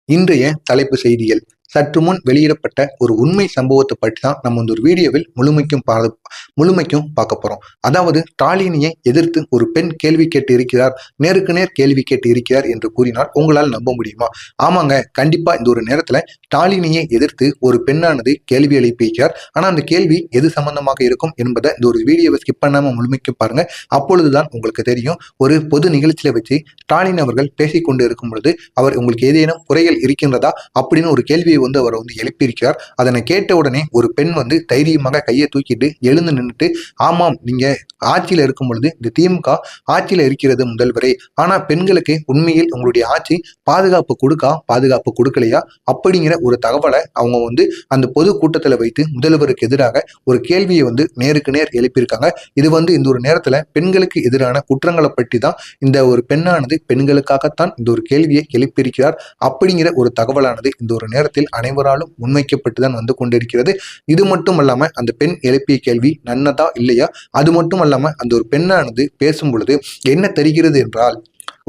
இன்றைய தலைப்பு செய்திகள். சற்று முன் வெளியிடப்பட்ட ஒரு உண்மை சம்பவத்தை பற்றி தான் நம்ம இந்த ஒரு வீடியோவில் முழுமைக்கும் பார்க்க போறோம். அதாவது ஸ்டாலினியை எதிர்த்து ஒரு பெண் கேள்வி கேட்டு இருக்கிறார், நேருக்கு நேர் கேள்வி கேட்டு இருக்கிறார் என்று கூறினால் உங்களால் நம்ப முடியுமா? ஆமாங்க, கண்டிப்பா இந்த ஒரு நேரத்துல ஸ்டாலினியை எதிர்த்து ஒரு பெண்ணானது கேள்வி எழுப்பியிருக்கிறார். ஆனா அந்த கேள்வி எது சம்பந்தமாக இருக்கும் என்பதை இந்த ஒரு வீடியோவை ஸ்கிப் பண்ணாம முழுமைக்கும் பாருங்க. அப்பொழுதுதான் உங்களுக்கு தெரியும். ஒரு பொது நிகழ்ச்சியில வச்சு ஸ்டாலின் அவர்கள் பேசிக்கொண்டு இருக்கும் பொழுது அவர் உங்களுக்கு ஏதேனும் குறைகள் இருக்கின்றதா அப்படின்னு ஒரு கேள்வியை அவர் எழுப்பியிருக்கிறார். அதனை கேட்ட உடனே ஒரு பெண் தைரியமாக கையை தூக்கிட்டு எழுந்து நின்றுட்டு, ஆமாம், நீங்க ஆட்சியில இருக்கும் பொழுது இந்த திமுக ஆட்சியில இருக்கிறது முதல்வரே, ஆனா பெண்களுக்கு உண்மையில் உங்களுடைய ஆட்சி பாதுகாப்பு கொடுக்கலையா அப்படிங்கிற ஒரு தகவலை அவங்க அந்த பொது கூட்டத்தில் வைத்து முதல்வருக்கு எதிராக ஒரு கேள்வியை நேருக்கு நேர் எழுப்பியிருக்காங்க. இது இந்த ஒரு நேரத்துல பெண்களுக்கு எதிரான குற்றங்களை பற்றி தான் இந்த ஒரு பெண்ணானது பெண்களுக்காகத்தான் இந்த ஒரு கேள்வியை எழுப்பியிருக்கிறார் அப்படிங்கிற ஒரு தகவலானது இந்த ஒரு நேரத்தில் அனைவராலும் முன்வைக்கப்பட்டுதான் வந்து கொண்டிருக்கிறது. இது மட்டும் அல்லாம அந்த பெண் எழுப்பிய கேள்வி நன்னதா இல்லையா, அது மட்டும் அல்லாம அந்த ஒரு பெண்ணானது பேசும் பொழுது என்ன தெரிகிறது என்றால்,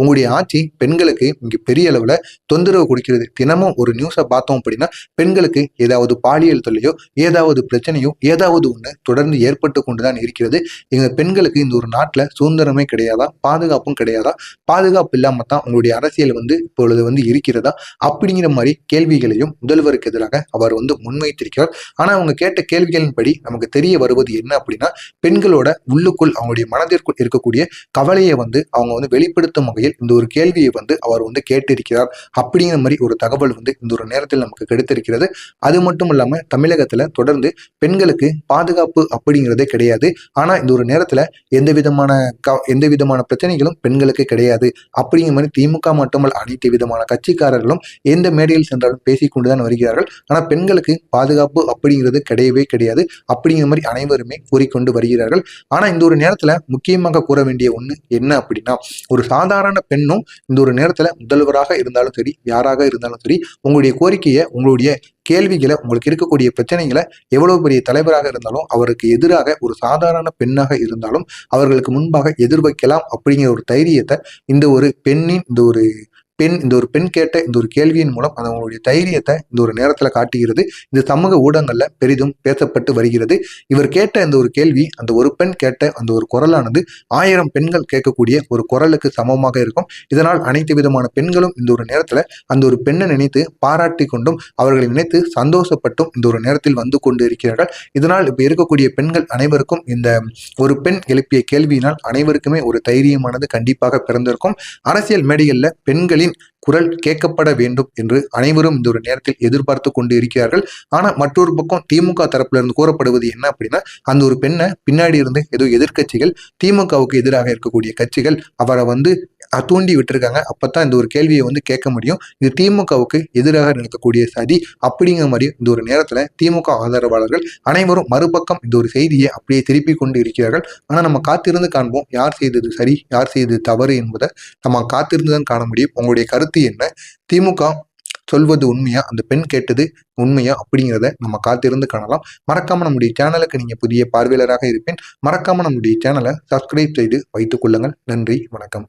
உங்களுடைய ஆட்சி பெண்களுக்கு இங்க பெரிய அளவுல தொந்தரவு கொடுக்கிறது. தினமும் ஒரு நியூஸை பார்த்தோம் அப்படின்னா பெண்களுக்கு ஏதாவது பாலியல் தொல்லையோ ஏதாவது பிரச்சனையோ ஏதாவது ஒண்ணு தொடர்ந்து ஏற்பட்டு கொண்டுதான் இருக்கிறது. எங்க பெண்களுக்கு இந்த ஒரு நாட்டுல சுதந்திரமே கிடையாதா, பாதுகாப்பும் கிடையாதா, பாதுகாப்பு இல்லாம தான் உங்களுடைய அரசியல் இப்பொழுது இருக்கிறதா அப்படிங்கிற மாதிரி கேள்விகளையும் முதல்வருக்கு எதிராக அவர் முன்வைத்திருக்கிறார். ஆனா அவங்க கேட்ட கேள்விகளின்படி நமக்கு தெரிய வருவது என்ன அப்படின்னா, பெண்களோட உள்ளுக்குள் அவங்களுடைய மனதிற்குள் இருக்கக்கூடிய கவலையை அவங்க வெளிப்படுத்தும் வகையில் இந்த ஒரு கேள்வியை அவர் கேட்டிருக்கிறார் அப்படிங்கிற மாதிரி ஒரு தகவல் இந்த ஒரு நேரத்தில் நமக்கு கிடைத்திருக்கிறது. அது மட்டும் இல்லாம தமிழகத்துல தொடர்ந்து பெண்களுக்கு பாதுகாப்பு அப்படிங்கிறதே கிடையாது. ஆனா இந்த ஒரு நேரத்துல எந்த விதமான பிரச்சனைகளும் பெண்களுக்கு கிடையாது அப்படிங்கிற மாதிரி திமுக மட்டுமல்ல அனைத்து விதமான கட்சிக்காரர்களும் எந்த மேடையில் சென்றாலும் பேசிக்கொண்டுதான் வருகிறார்கள். ஆனா பெண்களுக்கு பாதுகாப்பு அப்படிங்கிறது கிடையவே கிடையாது அப்படிங்கிற மாதிரி அனைவருமே கூறிக்கொண்டு வருகிறார்கள். ஆனா இந்த ஒரு நேரத்துல முக்கியமாக கூற வேண்டிய ஒண்ணு என்ன அப்படின்னா, ஒரு சாதாரண பெண்ணும் இந்த ஒரு நேரத்துல முதல்வராக இருந்தாலும் சரி, யாராக இருந்தாலும் சரி, உங்களுடைய கோரிக்கையை, உங்களுடைய கேள்விகளை, உங்களுக்கு இருக்கக்கூடிய பிரச்சனைகளை எவ்வளவு பெரிய தலைவராக இருந்தாலும் அவருக்கு எதிராக ஒரு சாதாரண பெண்ணாக இருந்தாலும் அவர்களுக்கு முன்பாக எதிர்வைக்கலாம் அப்படிங்கிற ஒரு தைரியத்தை இந்த ஒரு பெண் கேட்ட இந்த ஒரு கேள்வியின் மூலம் அவங்களுடைய தைரியத்தை இந்த ஒரு நேரத்துல காட்டுகிறது. இந்த சமூக ஊடகங்கள்ல பெரிதும் பேசப்பட்டு வருகிறது. இவர் கேட்ட இந்த ஒரு கேள்வி, அந்த ஒரு பெண் கேட்ட அந்த ஒரு குரலானது 1000 பெண்கள் கேட்கக்கூடிய ஒரு குரலுக்கு சமமாக இருக்கும். இதனால் அனைத்து விதமான பெண்களும் இந்த ஒரு நேரத்துல அந்த ஒரு பெண்ணை நினைத்து பாராட்டி கொண்டும் அவர்களை நினைத்து சந்தோஷப்பட்டும் இந்த ஒரு நேரத்தில் வந்து கொண்டு இருக்கிறார்கள். இதனால் இப்ப இருக்கக்கூடிய பெண்கள் அனைவருக்கும் இந்த ஒரு பெண் எழுப்பிய கேள்வியினால் அனைவருக்குமே ஒரு தைரியமானது கண்டிப்பாக பிறந்திருக்கும். அரசியல் மேடைகள்ல பெண்களின் குரல் கேட்கப்பட வேண்டும் என்று அனைவரும் இந்த ஒரு நேரத்தில் எதிர்பார்த்து கொண்டு இருக்கிறார்கள். ஆனா மற்றொரு பக்கம் திமுக தரப்புல இருந்து கூறப்படுவது என்ன அப்படின்னா, அந்த ஒரு பெண்ணை பின்னாடி இருந்து ஏதோ எதிர்கட்சிகள், திமுகவுக்கு எதிராக இருக்கக்கூடிய கட்சிகள் அவரை தூண்டி விட்டுருக்காங்க. அப்பதான் இந்த ஒரு கேள்வியை கேட்க முடியும். இது திமுகவுக்கு எதிராக நடக்கக்கூடிய சதி அப்படிங்கிற மாதிரி இந்த ஒரு நேரத்துல திமுக ஆதரவாளர்கள் அனைவரும் மறுபக்கம் இந்த ஒரு செய்தியை அப்படியே திருப்பி கொண்டு இருக்கிறார்கள். ஆனா நம்ம காத்திருந்து காண்போம், யார் செய்தது சரி, யார் செய்தது தவறு என்பதை நம்ம காத்திருந்துதான் காண முடியும். உங்களுடைய கருத்து என்ன? திமுக சொல்வது உண்மையா, அந்த பெண் கேட்டது உண்மையா அப்படிங்கிறத நம்ம காத்திருந்து காணலாம். மறக்காம நம்முடைய சேனலுக்கு நீங்க புதிய பார்வையாளராக இருப்பேன். மறக்காம நம்முடைய சேனலை சப்ஸ்கிரைப் செய்து வைத்துக் கொள்ளுங்கள். நன்றி, வணக்கம்.